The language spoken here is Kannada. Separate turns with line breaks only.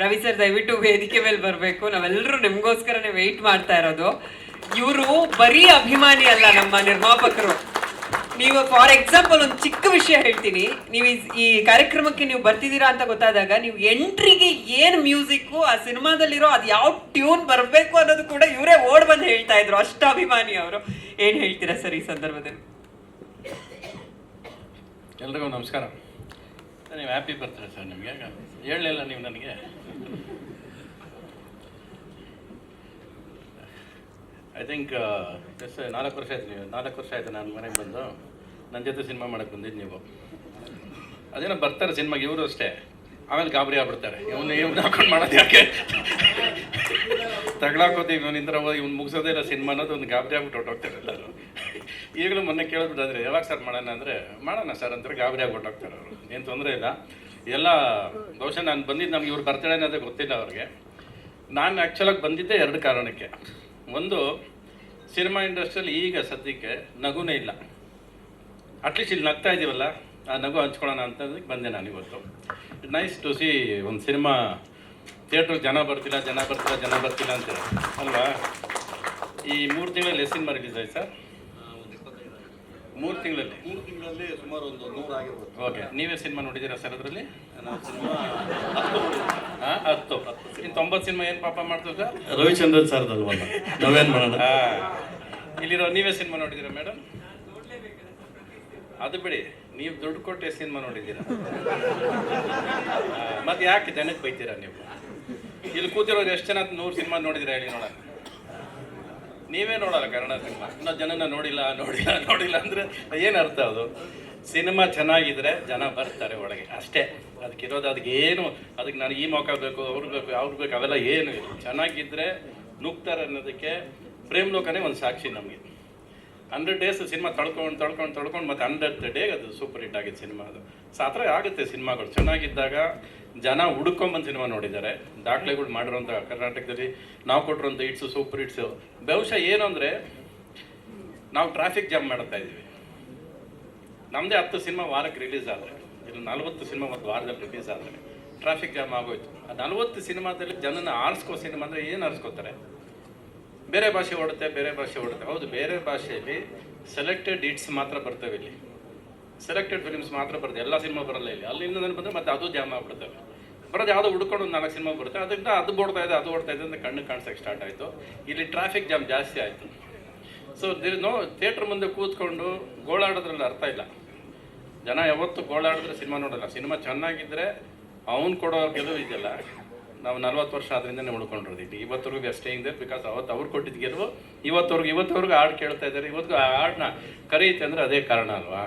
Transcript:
ರವಿ ಸರ್ ದಯವಿಟ್ಟು ವೇದಿಕೆ ಮೇಲೆ ಬರಬೇಕು. ನಾವೆಲ್ಲರೂ ನಿಮ್ಗೋಸ್ಕರನೇ ವೆಯ್ಟ್ ಮಾಡ್ತಾ ಇರೋದು. ಇವರು ಬರೀ ಅಭಿಮಾನಿ ಅಲ್ಲ, ನಮ್ಮ ನಿರ್ಮಾಪಕರು. ನೀವು ಫಾರ್ ಎಕ್ಸಾಂಪಲ್ ಒಂದು ಚಿಕ್ಕ ವಿಷಯ ಹೇಳ್ತೀನಿ. ನೀವು ಈ ಕಾರ್ಯಕ್ರಮಕ್ಕೆ ನೀವು ಬರ್ತಿದ್ದೀರಾ ಅಂತ ಗೊತ್ತಾದಾಗ ನೀವು ಎಂಟ್ರಿಗೆ ಏನು ಮ್ಯೂಸಿಕ್ಕು ಆ ಸಿನಿಮಾದಲ್ಲಿರೋ ಅದು ಯಾವ ಟ್ಯೂನ್ ಬರಬೇಕು ಅನ್ನೋದು ಕೂಡ ಇವರೇ ಓಡ್ ಬಂದು ಹೇಳ್ತಾ ಇದ್ರು. ಅಷ್ಟು ಅಭಿಮಾನಿ ಅವರು. ಏನು ಹೇಳ್ತೀರಾ ಸರ್ ಈ ಸಂದರ್ಭದಲ್ಲಿ?
ಎಲ್ರಿಗೂ ನಮಸ್ಕಾರ. ನೀವು ಹ್ಯಾಪಿ ಬರ್ತೀರಾ ಸರ್? ನಿಮಗೆ ಹೇಳಲಿಲ್ಲ ನೀವು ನನಗೆ. ಐ ಥಿಂಕ್ ಎಸ್ 4 ವರ್ಷ ಆಯ್ತು. ನೀವು 4 ವರ್ಷ ಆಯಿತು ನಾನು ಮನೆಗೆ ಬಂದು ನನ್ನ ಜೊತೆ ಸಿನಿಮಾ ಮಾಡೋಕ್ಕೆ ಬಂದಿದ್ದು ನೀವು. ಅದೇನೋ ಬರ್ತಾರೆ ಸಿನಿಮಾಗೆ ಇವರು ಅಷ್ಟೇ, ಆಮೇಲೆ ಗಾಬರಿ ಆಗ್ಬಿಡ್ತಾರೆ. ಇವ್ನು ಹಾಕೊಂಡು ಮಾಡೋದು ಯಾಕೆ ತಗೊಳಕೋತೀವಿ ಇವನಿಂದ ಇವ್ನು ಮುಗಿಸೋದೇ ಇಲ್ಲ ಸಿನಿಮಾ ಅನ್ನೋದು ಒಂದು ಗಾಬರಿ ಆಗ್ಬಿಟ್ಟು ಹೊಟ್ಟೋಗ್ತಾರೆ ಎಲ್ಲರೂ. ಈಗಲೂ ಮೊನ್ನೆ ಕೇಳಿಬಿಟ್ಟಾದ್ರೆ ಯಾವಾಗ ಸರ್ ಮಾಡೋಣ ಅಂದರೆ ಮಾಡೋಣ ಸರ್ ಅಂತಾರೆ, ಗಾಬರಿ ಆಗ್ಬಿಟ್ಟು ಹೋಗ್ತಾರೆ ಅವರು. ಏನು ತೊಂದರೆ ಇಲ್ಲ. ಎಲ್ಲ ಬಹುಶಃ ನಾನು ಬಂದಿದ್ದು ನಮ್ಗೆ ಇವ್ರು ಬರ್ತಡೇ ಅನ್ನೋದೇ ಗೊತ್ತಿಲ್ಲ ಅವ್ರಿಗೆ. ನಾನು ಆ್ಯಕ್ಚುಲಾಗಿ ಬಂದಿದ್ದೆ 2 ಕಾರಣಕ್ಕೆ. ಒಂದು, ಸಿನಿಮಾ ಇಂಡಸ್ಟ್ರಿಯಲ್ಲಿ ಈಗ ಸದ್ಯಕ್ಕೆ ನಗುನೇ ಇಲ್ಲ. ಅಟ್ಲೀಸ್ಟ್ ಇಲ್ಲಿ ನಗ್ತಾ ಇದ್ದೀವಲ್ಲ, ಆ ನಗು ಹಂಚ್ಕೊಳ್ಳೋಣ ಅಂತಂದಕ್ಕೆ ಬಂದೆ ನಾನು ಇವತ್ತು. ನೈಸ್ ಟು ಸಿ ಒಂದು ಸಿನಿಮಾ ಥಿಯೇಟ್ರಿಗೆ ಜನ ಬರ್ತಿಲ್ಲ ಅಂತ ಅಲ್ವಾ? ಈ 3 ತಿಂಗಳಲ್ಲಿ ಎಷ್ಟು ಸಿನಿಮಾ ರಿಲೀಸ್ ಆಯ್ತು ಸರ್? 3 ತಿಂಗಳಲ್ಲಿ
ಸುಮಾರು ಒಂದು 100 ಆಗಿರ್ಬೋದು.
ಓಕೆ, ನೀವೇ ಸಿನಿಮಾ ನೋಡಿದ್ದೀರಾ ಸರ್ ಅದರಲ್ಲಿ?
ನಾವು ಸಿನಿಮಾ
10. ಇನ್ನು 90 ಸಿನಿಮಾ ಏನು ಪಾಪ ಮಾಡ್ತೀವಿ ಸರ್?
ರವಿಚಂದ್ರನ್ ಸರ್ದಲ್ವಲ್ಲ, ನಾವೇನು ಮಾಡೋಣ?
ಇಲ್ಲಿರೋ ನೀವೇ ಸಿನಿಮಾ ನೋಡಿದ್ದೀರಾ ಮೇಡಮ್? ಅದು ಬಿಡಿ, ನೀವು ದುಡ್ಡು ಕೊಟ್ಟು ಸಿನಿಮಾ ನೋಡಿದ್ದೀರಾ? ಮತ್ತೆ ಯಾಕೆ ಜನಕ್ಕೆ ಬೈತೀರಾ ನೀವು? ಇಲ್ಲಿ ಕೂತಿರೋರು ಎಷ್ಟು ಜನ 100 ಸಿನಿಮಾ ನೋಡಿದ್ದೀರಾ ಹೇಳಿ ನೋಡೋಣ? ನೀವೇ ನೋಡಲ್ಲ ಕನ್ನಡ ಸಿನಿಮಾ. ಇನ್ನೂ ಜನನ ನೋಡಿಲ್ಲ ಅಂದರೆ ಏನು ಅರ್ಥ? ಅದು ಸಿನಿಮಾ ಚೆನ್ನಾಗಿದ್ರೆ ಜನ ಬರ್ತಾರೆ ಒಳಗೆ ಅಷ್ಟೇ. ಅದಕ್ಕಿರೋದು ಅದಕ್ಕೆ ನಾನು ಈ ಮೌಕ ಬೇಕು, ಅವ್ರು ಬೇಕು ಅವೆಲ್ಲ ಏನು ಇಲ್ಲ. ಚೆನ್ನಾಗಿದ್ದರೆ ನುಗ್ತಾರೆ ಅನ್ನೋದಕ್ಕೆ ಪ್ರೇಮ್ ಲೋಕನೇ ಒಂದು ಸಾಕ್ಷಿ ನಮಗೆ. 100 ಡೇಸ್ ಸಿನಿಮಾ ತಳ್ಕೊಂಡು ಮತ್ತೆ 100th ಡೇ ಅದು ಸೂಪರ್ ಹಿಟ್ ಆಗಿದ್ದು ಸಿನಿಮಾ. ಅದು ಸೊ ಆ ಥರ ಆಗುತ್ತೆ ಸಿನಿಮಾಗಳು. ಚೆನ್ನಾಗಿದ್ದಾಗ ಜನ ಹುಡ್ಕೊಂಬಂದು ಸಿನಿಮಾ ನೋಡಿದ್ದಾರೆ. ದಾಖಲೆಗಳು ಮಾಡಿರೋಂಥ ಕರ್ನಾಟಕದಲ್ಲಿ ನಾವು ಕೊಟ್ಟಿರೋಂಥ ಹಿಟ್ಸು, ಸೂಪರ್ ಹಿಟ್ಸು. ಬಹುಶಃ ಏನು ಅಂದರೆ ನಾವು ಟ್ರಾಫಿಕ್ ಜಾಮ್ ಮಾಡ್ತಾ ಇದ್ದೀವಿ. ನಮ್ಮದೇ 10 ಸಿನಿಮಾ ವಾರಕ್ಕೆ ರಿಲೀಸ್ ಆದರೆ, ಇಲ್ಲಿ 40 ಸಿನಿಮಾ ಒಂದು ವಾರದಲ್ಲಿ ರಿಲೀಸ್ ಆದರೆ ಟ್ರಾಫಿಕ್ ಜಾಮ್ ಆಗೋಯ್ತು. ಆ 40 ಸಿನಿಮಾದಲ್ಲಿ ಜನನ ಆರಿಸ್ಕೋ ಸಿನಿಮಾ ಅಂದರೆ ಏನು ಆರಿಸ್ಕೋತಾರೆ? ಬೇರೆ ಭಾಷೆ ಓಡುತ್ತೆ. ಹೌದು, ಬೇರೆ ಭಾಷೆಯಲ್ಲಿ ಸೆಲೆಕ್ಟೆಡ್ ಹಿಟ್ಸ್ ಮಾತ್ರ ಬರ್ತವೆ. ಇಲ್ಲಿ ಸೆಲೆಕ್ಟೆಡ್ ಫಿಲ್ಮ್ಸ್ ಮಾತ್ರ ಬರ್ತವೆ, ಎಲ್ಲ ಸಿನಿಮಾ ಬರಲ್ಲ ಇಲ್ಲಿ. ಅಲ್ಲಿಂದ ಬಂದರೆ ಮತ್ತೆ ಅದು ಜಾಮ್ ಆಗ್ಬಿಡ್ತವೆ. ಬರೋದು ಯಾವುದೋ ಹುಡ್ಕೊಂಡು ಒಂದು 4 ಸಿನಿಮಾ ಬರುತ್ತೆ. ಅದರಿಂದ ಅದು ಓಡ್ತಾ ಇದೆ ಅಂತ ಕಣ್ಣು ಕಾಣಿಸೋಕ್ಕೆ ಸ್ಟಾರ್ಟ್ ಆಯಿತು. ಇಲ್ಲಿ ಟ್ರಾಫಿಕ್ ಜಾಮ್ ಜಾಸ್ತಿ ಆಯಿತು. ಸೊ ಥಿಯೇಟ್ರ್ ಮುಂದೆ ಕೂತ್ಕೊಂಡು ಗೋಳಾಡೋದ್ರಲ್ಲಿ ಅರ್ಥ ಇಲ್ಲ. ಜನ ಯಾವತ್ತು ಗೋಳಾಡಿದ್ರೆ ಸಿನಿಮಾ ನೋಡಲ್ಲ. ಸಿನಿಮಾ ಚೆನ್ನಾಗಿದ್ದರೆ ಅವ್ನು ಕೊಡೋ ಗೆಲುವು ಇದೆಯಲ್ಲ. ನಾವು 40 ವರ್ಷ ಆದ್ರಿಂದನೇ ಉಳ್ಕೊಂಡಿರೋದು. ಇವತ್ತವರೆಗೂ we are staying there because ಅವತ್ತು ಅವ್ರು ಕೊಟ್ಟಿದ್ದು ಗೆಲುವು ಇವತ್ತವರೆಗೂ ಹಾಡು ಕೇಳ್ತಾ ಇದ್ದಾರೆ. ಇವತ್ತಿಗೂ ಆ ಹಾಡನ್ನ ಕರೆಯುತ್ತೆ ಅಂದರೆ ಅದೇ ಕಾರಣ ಅಲ್ವಾ?